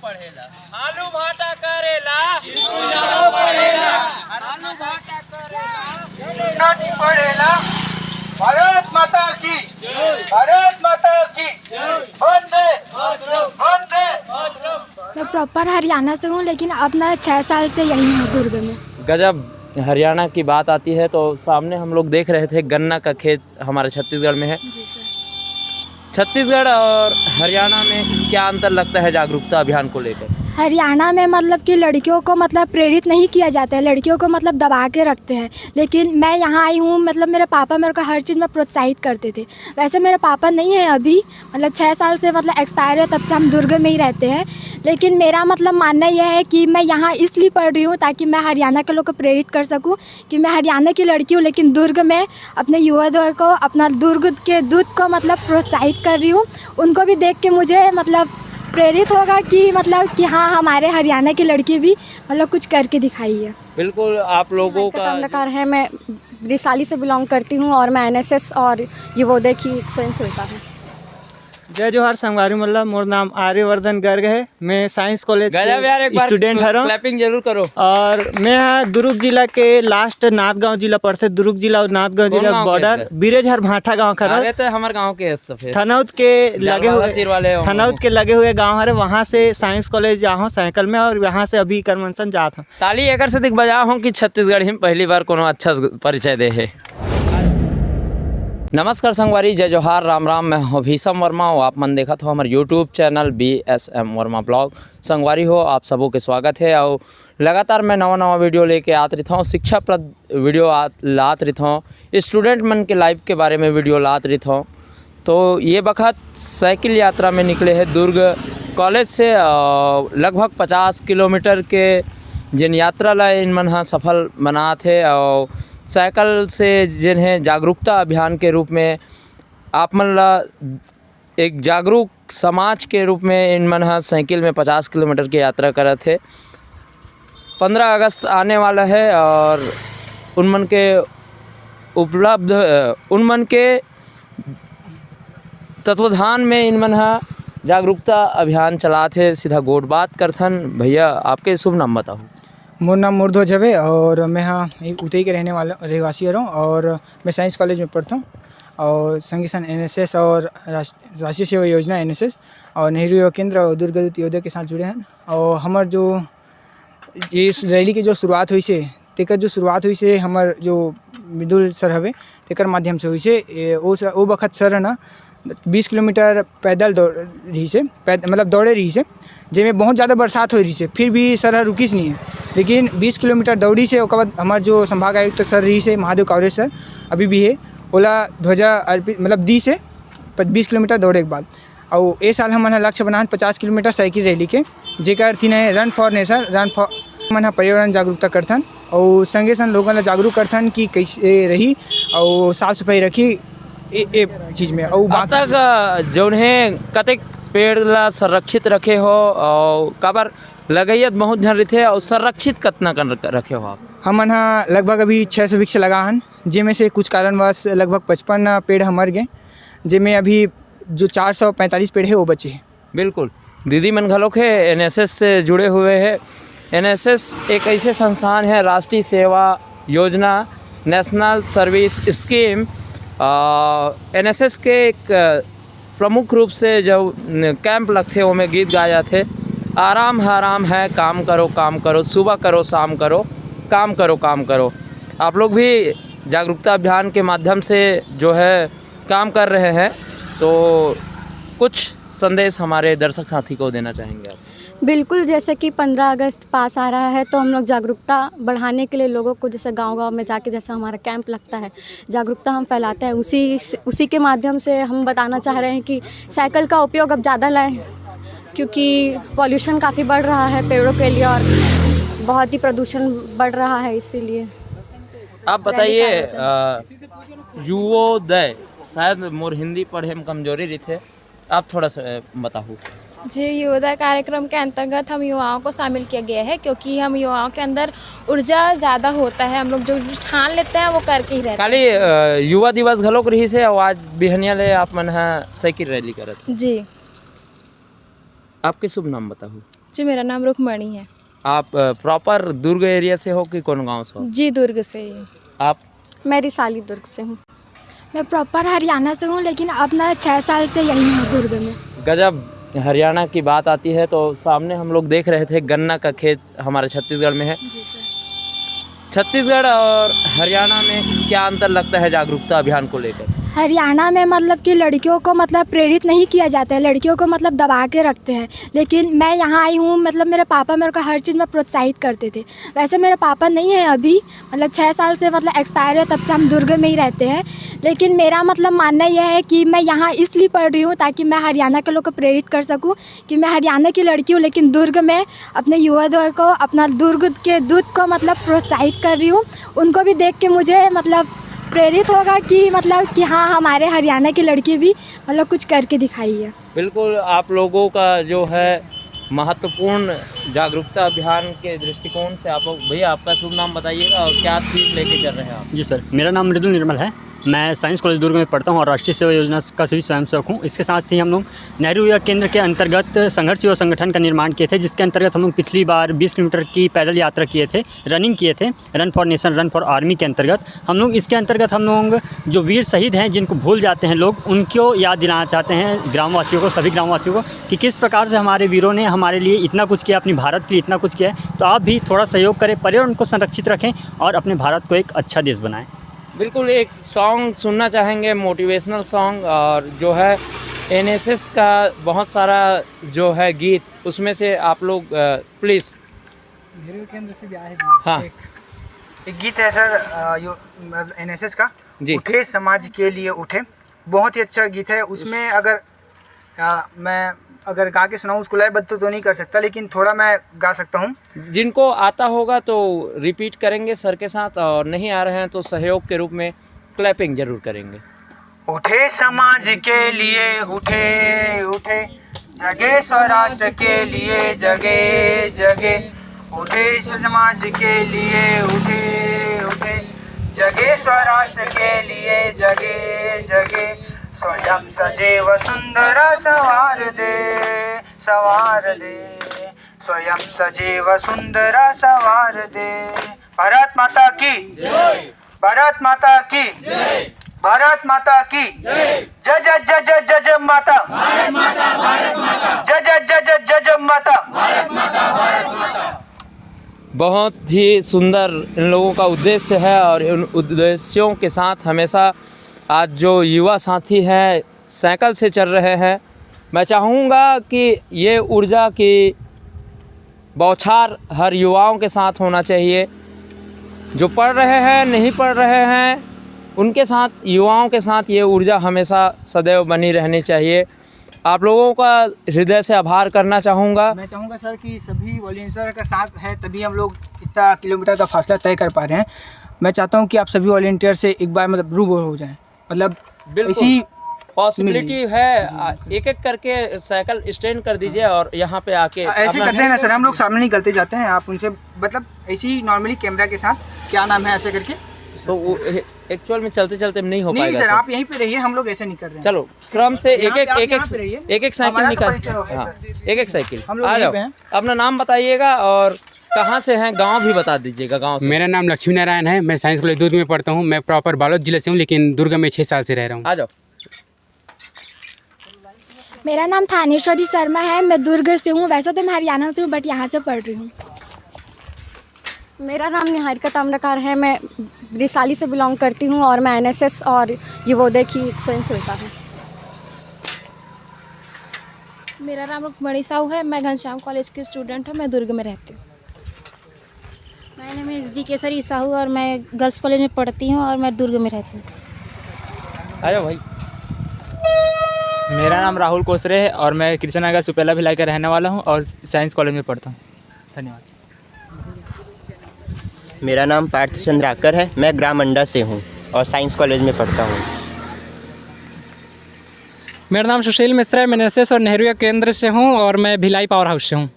पढ़ेला, आलू भाटा करेला, स्कूल पढ़ेला, आलू भाटा करेला, नहीं पढ़ेला। भारत माता की, भारत माता की, वंदे वंदे। मैं प्रॉपर हरियाणा से हूँ, लेकिन अपना 6 साल से यहीं हूँ दुर्ग में। गजब, हरियाणा की बात आती है तो सामने हम लोग देख रहे थे गन्ना का खेत हमारे छत्तीसगढ़ में है। जी सर। छत्तीसगढ़ और हरियाणा में क्या अंतर लगता है जागरूकता अभियान को लेकर? हरियाणा में मतलब कि लड़कियों को मतलब प्रेरित नहीं किया जाता है, लड़कियों को मतलब दबा के रखते हैं। लेकिन मैं यहाँ आई हूँ, मतलब मेरे पापा मेरे को हर चीज़ में प्रोत्साहित करते थे। वैसे मेरे पापा नहीं है अभी, मतलब 6 साल से मतलब एक्सपायर है, तब से हम दुर्ग में ही रहते हैं। लेकिन मेरा मतलब मानना यह है कि मैं यहाँ इसलिए पढ़ रही हूँ ताकि मैं हरियाणा के लोग को प्रेरित कर सकूँ कि मैं हरियाणा की लड़की हूँ, लेकिन दुर्ग में अपने युवा दल को, अपना दुर्ग के दूध को मतलब प्रोत्साहित कर रही हूँ। उनको भी देख के मुझे मतलब प्रेरित होगा कि मतलब कि हाँ, हमारे हरियाणा की लड़की भी मतलब कुछ करके दिखाई है। बिल्कुल, आप लोगों का कलाकार है। मैं रिसाली से बिलोंग करती हूँ और मैं एनएसएस और युवोदय की स्वयंसेविका हूँ। जय जोहार संगवारी मल्ला, मोर नाम आर्यवर्धन गर्ग है। मैं साइंस कॉलेज गजब यार, एक के बार स्टूडेंट हूँ क्लैपिंग जरूर करो। और मैं यहाँ दुर्ग जिला के लास्ट नाथगांव जिला पड़ते, दुर्ग जिला और नाथगांव कौन जिला गाँव के बॉर्डर इसका? बीरेझर भाटा गांव खरा अरे तो हमारे गांव के सफेद थनौत के लगे हुए तीर वाले हम थनौत के लगे हुए गांव है। वहाँ से साइंस कॉलेज जा हूँ साइकिल में, और यहाँ से अभी करमनसन जाता हूँ। ताली एकर से दिख बजा हूँ कि छत्तीसगढ़ ही में पहली बार कोनो अच्छा परिचय दे है। नमस्कार संगवारी, जय जोहार, राम राम। मैं हूँ भीषम वर्मा और आप मन देखा हो हमारे YouTube channel BSM Verma blog. संगवारी हो, आप सबों के स्वागत है। और लगातार मैं नवा वीडियो लेके आत रहता हूँ, शिक्षाप्रद वीडियो लात रहता हूँ, स्टूडेंट मन के लाइफ के बारे में वीडियो लात रहता हूँ। तो ये बखत साइकिल यात्रा में निकले हैं दुर्ग कॉलेज से। लगभग 50 किलोमीटर के जिन यात्रा ला इन मन हाँ सफल बना थे, और साइकिल से जिन्हें जागरूकता अभियान के रूप में आप मन ला एक जागरूक समाज के रूप में इन मन हाँ साइकिल में 50 किलोमीटर की यात्रा करे थे। 15 अगस्त आने वाला है और उन मन के तत्वाधान में इन मन हाँ जागरूकता अभियान चला थे। सीधा गोट बात करथन। भैया, आपके शुभ नाम बताओ। मोर नाम मुर्धो जबे और मैं यहाँ उतई के रहने वाला रहवासी हूँ, और मैं साइंस कॉलेज में पढ़ता हूँ। और संगे संग एनएसएस और राष्ट्रीय सेवा योजना NSS और नेहरू युवा केंद्र और दुर्ग योद्धा के साथ जुड़े हैं। और हमार जो ये रैली की जो शुरुआत हुई से, तेकर जो शुरुआत हुई से हमार जो मिदुल सर हवे तेकर माध्यम से हुई से। वो बखत सर है ना 20 किलोमीटर पैदल दौड़ रही से, मतलब दौड़े रही से, जिसमें बहुत ज़्यादा बरसात हो रही है। फिर भी सर रुकीस नहीं है, लेकिन 20 किलोमीटर दौड़ी से। उसके बाद हमारे जो संभाग आयुक्त सर रही से महादेव कावरे सर अभी भी है, ओला ध्वजा अर्पित मतलब दी से 20 किलोमीटर दौड़े के बाद। और ये साल हमन लक्ष्य बना 50 किलोमीटर साइकिल रैली के, जेकर थी है run for nation, run for मन पर्यावरण जागरूकता करथन और संगे संग लोगों ला जागरूक करथन कि कैसे रही और साफ सफाई रखी ए चीज़ में। और अब तक जो है कतेक पेड़ ला संरक्षित रखे हो और काबर लगैयत बहुत झन रहे और संरक्षित कितना कर रखे हो आप? हमन हाँ लगभग अभी 600 वृक्ष लगा हन, जिनमें से कुछ कारणवश लगभग 55 पेड़ मर गए, जिनमें अभी जो 445 पेड़ है वो बचे हैं। बिल्कुल, दीदी मन घलोक है NSS से जुड़े हुए हैं। NSS एक ऐसे संस्थान है, राष्ट्रीय सेवा योजना, नेशनल सर्विस स्कीम। NSS के एक प्रमुख रूप से जब कैंप लगते वो में गीत गाए जाते, आराम है, काम करो, सुबह करो शाम करो, काम करो। आप लोग भी जागरूकता अभियान के माध्यम से जो है काम कर रहे हैं, तो कुछ संदेश हमारे दर्शक साथी को देना चाहेंगे आप? बिल्कुल, जैसे कि 15 अगस्त पास आ रहा है, तो हम लोग जागरूकता बढ़ाने के लिए लोगों को जैसे गांव-गांव में जाके जैसा हमारा कैंप लगता है, जागरूकता हम फैलाते हैं। उसी के माध्यम से हम बताना चाह रहे हैं कि साइकिल का उपयोग अब ज़्यादा लाएं, क्योंकि पॉल्यूशन काफ़ी बढ़ रहा है पेड़ों के लिए और बहुत ही प्रदूषण बढ़ रहा है, इसीलिए। आप बताइए, युवोदय, शायद मोर हिंदी पढ़े में कमजोरी रही थे, आप थोड़ा सा बताओ। जी, युवोदय कार्यक्रम के अंतर्गत हम युवाओं को शामिल किया गया है, क्योंकि हम युवाओं के अंदर ऊर्जा ज़्यादा होता है। हम लोग जो ठान लेते हैं वो करके ही रहते हैं। खाली युवा दिवस घलोक रही से और आज बिहनिया ले आप मन साइकिल रैली करत। जी, आपके शुभ नाम बताओ। जी, मेरा नाम रुक्मणी है। आप प्रॉपर दुर्ग एरिया से हो कि कौन गांव से हो? जी, दुर्ग से ही। आप? मैं रिसाली दुर्ग से हूँ। मैं प्रॉपर हरियाणा से हूँ, लेकिन अब मैं 6 साल से यहीं हूँ दुर्ग में। गजब। हरियाणा की बात आती है तो सामने हम लोग देख रहे थे गन्ना का खेत हमारे छत्तीसगढ़ में है। जी सर। छत्तीसगढ़ और हरियाणा में क्या अंतर लगता है जागरूकता अभियान को लेकर? हरियाणा में मतलब कि लड़कियों को मतलब प्रेरित नहीं किया जाता है, लड़कियों को मतलब दबा के रखते हैं। लेकिन मैं यहाँ आई हूँ, मतलब मेरे पापा मेरे को हर चीज़ में प्रोत्साहित करते थे। वैसे मेरे पापा नहीं है अभी, मतलब 6 साल से मतलब एक्सपायर है, तब से हम दुर्ग में ही रहते हैं। लेकिन मेरा मतलब मानना यह है कि मैं यहाँ इसलिए पढ़ रही हूँ ताकि मैं हरियाणा के लोग को प्रेरित कर सकूँ कि मैं हरियाणा की लड़की हूँ, लेकिन दुर्ग में अपने युवा दल को, अपना दुर्ग के दूत को मतलब प्रोत्साहित कर रही हूँ। उनको भी देख के मुझे मतलब प्रेरित होगा कि मतलब कि हाँ, हमारे हरियाणा की लड़की भी मतलब कुछ करके दिखाई है। बिल्कुल, आप लोगों का जो है महत्वपूर्ण जागरूकता अभियान के दृष्टिकोण से आप लोग, भैया आपका शुभ नाम बताइएगा और क्या थीम लेके चल रहे हैं आप? जी सर, मेरा नाम मृदुल निर्मल है। मैं साइंस कॉलेज दुर्ग में पढ़ता हूँ और राष्ट्रीय सेवा योजना का सभी स्वयंसेवक हूँ। इसके साथ ही हम लोग नेहरू युवा केंद्र के अंतर्गत संघर्ष युवा संगठन का निर्माण किए थे, जिसके अंतर्गत हम लोग पिछली बार 20 किलोमीटर की पैदल यात्रा किए थे, रनिंग किए थे, run for nation, run for army के अंतर्गत। हम लोग इसके अंतर्गत हम लोग जो वीर शहीद हैं, जिनको भूल जाते हैं लोग, उनको याद दिलाना चाहते हैं ग्रामवासियों को, सभी ग्रामवासियों को, कि किस प्रकार से हमारे वीरों ने हमारे लिए इतना कुछ किया, अपनी भारत के लिए इतना कुछ किया है। तो आप भी थोड़ा सहयोग करें, पर्यावरण को संरक्षित रखें और अपने भारत को एक अच्छा देश बनाएं। बिल्कुल, एक सॉन्ग सुनना चाहेंगे, मोटिवेशनल सॉन्ग, और जो है एनएसएस का बहुत सारा जो है गीत, उसमें से आप लोग प्लीज़। नेहरू केंद्र से भी आए हाँ एक गीत है सर, एनएसएस का, जी। उठे समाज के लिए उठे। बहुत ही अच्छा गीत है। उसमें अगर मैं अगर गा के सुनाऊँ, उसको लयबद्ध तो नहीं कर सकता, लेकिन थोड़ा मैं गा सकता हूँ। जिनको आता होगा तो रिपीट करेंगे सर के साथ, और नहीं आ रहे हैं तो सहयोग के रूप में क्लैपिंग जरूर करेंगे। उठे समाज के लिए उठे उठे, जगे स्वराष्ट्र के लिए जगे जगे। उठे समाज के लिए उठे उठे, जगे स्वराष्ट्र के लिए जगे जगे। स्वयं सजीव सुंदर सवार दे सवार दे, स्वयं सजीव सुंदर सवार दे। भारत माता की जय, भारत माता की जय, भारत माता की जय। जय जय जय जय जय जय माता, भारत माता, भारत माता। जय जय जय जय जय जय माता, भारत माता, भारत माता। बहुत ही सुंदर इन लोगों का उद्देश्य है, और इन उद्देश्यों के साथ हमेशा आज जो युवा साथी हैं साइकिल से चल रहे हैं, मैं चाहूँगा कि ये ऊर्जा की बौछार हर युवाओं के साथ होना चाहिए। जो पढ़ रहे हैं, नहीं पढ़ रहे हैं, उनके साथ, युवाओं के साथ ये ऊर्जा हमेशा सदैव बनी रहनी चाहिए। आप लोगों का हृदय से आभार करना चाहूँगा। मैं चाहूँगा सर कि सभी वॉलंटियर का साथ है, तभी हम लोग इतना किलोमीटर का फासला तय कर पा रहे हैं। मैं चाहता हूँ कि आप सभी वॉलंटियर से एक बार मतलब रूबरू हो जाएं, मतलब इसी पॉसिबिलिटी है। एक एक करके साइकिल स्टैंड कर दीजिए और यहाँ पे आके ऐसे करते हैं ना सर, हम लोग सामने निकलते जाते हैं, आप उनसे मतलब ऐसे ही नॉर्मली कैमरा के साथ, क्या नाम है, ऐसे करके। तो एक्चुअल में चलते चलते नहीं हो पाएगा सर, आप यहीं पे रहिए, हम लोग ऐसे नहीं कर रहे हैं। चलो क्रम से एक यहाँ एक पे एक आप यहाँ पे रहिए। एक एक साइकिल हमारा तो निकाल, परिचय हो गया, हाँ, सर। एक एक साइकिल हम लोग आ यहीं जाओ। पे हैं। अपना नाम बताइएगा और कहाँ से हैं, गांव भी बता दीजिएगा। गांव से। मेरा नाम लक्ष्मी नारायण है। मैं साइंस कॉलेज दुर्ग में पढ़ता हूँ। मैं प्रॉपर बालोद जिले से हूँ, लेकिन दुर्ग में 6 साल से रह रहा हूँ। आ जाओ। मेरा नाम थानेश्वरी शर्मा है, मैं दुर्ग से हूँ। वैसे तो मैं हरियाणा से हूँ, बट यहाँ से पढ़ रही हूँ। मेरा नाम निहारिका ताम्रकार है। मैं रिसाली से बिलोंग करती हूँ और मैं एनएसएस और युवोदय की स्वयंसेविका हूँ। मेरा नाम रुक्मणी साहू है, मैं घनश्याम कॉलेज की स्टूडेंट हूँ, मैं दुर्ग में रहती हूँ। मेरा नाम SD केसरी साहू और मैं गर्ल्स कॉलेज में पढ़ती हूँ और मैं दुर्ग में रहती हूँ। आ जाओ भाई। मेरा नाम राहुल कोसरे है और मैं कृष्णनगर सुपेला भिलाई का रहने वाला हूँ और साइंस कॉलेज में पढ़ता हूँ। धन्यवाद। मेरा नाम पार्थ चंद्राकर है, मैं ग्राम अंडा से हूँ और साइंस कॉलेज में पढ़ता हूँ। मेरा नाम सुशील मिश्रा है, मैं एनएसएस और नेहरू केंद्र से हूँ और मैं भिलाई पावर हाउस से हूँ।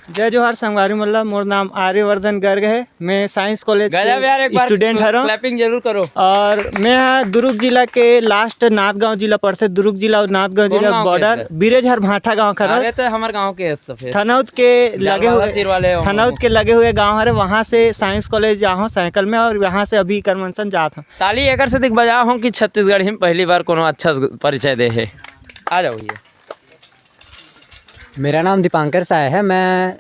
जय जोहार संगवारी मल्ला। मोर नाम आर्यवर्धन गर्ग है। मैं साइंस कॉलेज गजब यार, एक के बार स्टूडेंट हूँ। क्लैपिंग जरूर करो। और मैं यहाँ दुर्ग जिला के लास्ट नाथगांव जिला पड़ते। दुर्ग जिला और नाथगांव कौन जिला गाँव के बॉर्डर इसका? बीरेझर भाटा गाँव खरा अरे तो हमारे गांव के तो फिर थनौत के लगे हुए गाँव है। वहाँ से साइंस कॉलेज जा हूँ साइकिल में, और यहाँ से अभी करमनसन जाता हूँ। ताली एकर से दिख बजा हूँ कि छत्तीसगढ़ ही में पहली बार कोनो अच्छा परिचय दे है। आ जाओ ये। मेरा नाम दीपांकर साय है। मैं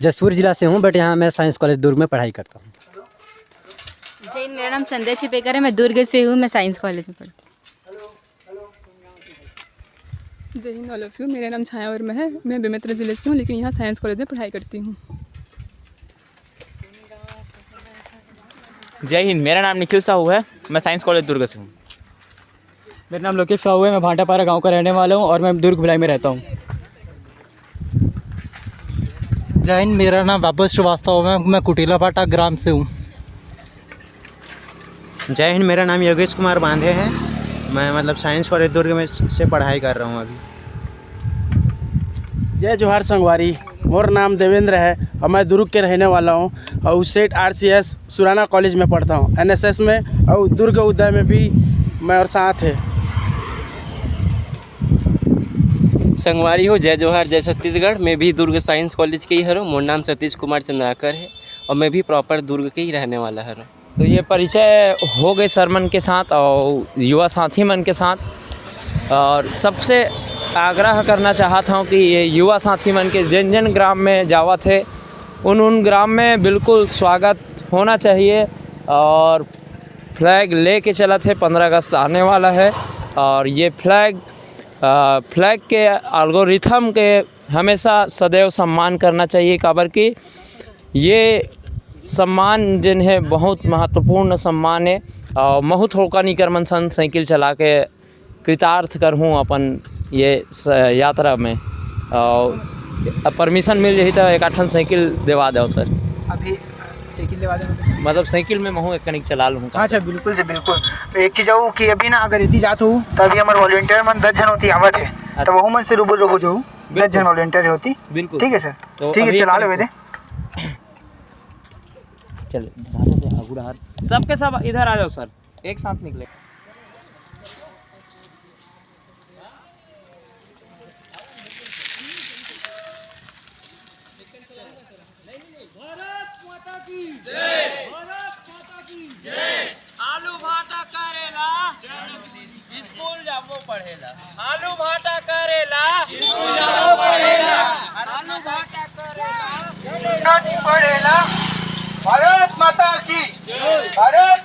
जसपुर जिला से हूँ, बट यहाँ मैं साइंस कॉलेज दुर्ग में पढ़ाई करता हूँ। जय, मेरा नाम संध्या छिपेकर है। मैं दुर्ग से हूँ। मैं साइंस कॉलेज में पढ़ती हूँ। जय हिंद ऑल ऑफ यू। मेरा नाम छाया वर्मा है। मैं बेमेतरा जिले से हूँ, लेकिन यहाँ साइंस कॉलेज में पढ़ाई करती हूँ। जय हिंद, मेरा नाम निखिल साहू है। मैं साइंस कॉलेज दुर्ग से हूँ। मेरा नाम लोकेश साहू है। मैं भाटापारा गांव का रहने वाला हूं और मैं दुर्ग भिलाई में रहता हूं। जय हिंद, मेरा नाम बाबू श्रीवास्तव है। मैं कुटीला भाटा ग्राम से हूँ। जय हिंद, मेरा नाम योगेश कुमार बांधे है। मैं साइंस कॉलेज दुर्ग में से पढ़ाई कर रहा हूँ अभी। जय जोहार संगवारी। मोर नाम देवेंद्र है और मैं दुर्ग के रहने वाला हूँ और सेठ RCS सुराना कॉलेज में पढ़ता हूँ NSS में, और दुर्ग उदय में भी मैं और साथ है। संगवारी हो, जय जोहार, जय छत्तीसगढ़। मैं भी दुर्ग साइंस कॉलेज के ही हूँ। मोर नाम सतीश कुमार चंद्राकर है और मैं भी प्रॉपर दुर्ग के ही रहने वाला हूँ। तो ये परिचय हो गए सरमन के साथ और युवा साथी मन के साथ। और सबसे आग्रह करना चाहता हूँ कि ये युवा साथी मन के जिन जिन ग्राम में जावा थे उन ग्राम में बिल्कुल स्वागत होना चाहिए। और फ्लैग ले के चला थे। 15 अगस्त आने वाला है और ये फ्लैग के एल्गोरिथम के हमेशा सदैव सम्मान करना चाहिए। काबर कि ये सम्मान जिन्हें बहुत महत्वपूर्ण सम्मान है। और महु थोका निकरमन सन साइकिल चला के कृतार्थ कर हूँ अपन ये यात्रा में। और परमिशन मिल रही तो एक आठन साइकिल दिवा दो सर। अभी साइकिल दिवा दे मतलब साइकिल में महू एक कनिक चला लूँ। अच्छा बिल्कुल से बिल्कुल। तो एक चीज़ हो कि अभी ना अगर इतनी जात हो तो अभी हमारे वॉलंटियर मन 10 जन होती आवत है, तो वह मन से रूबरू हो जाऊँ। 10 जन वॉलंटियर होती। बिल्कुल ठीक है सर। तो ठीक है, चला लो दे। चल सबके सब इधर आ जाओ सर, एक साथ निकले। आलू भाटा करेला स्कूल जाबो पढ़ेला। आलू भाटा करेला स्कूल जाबो पढ़ेला। आलू भाटा करेला पढ़ेला। भारत माता की जय। भारत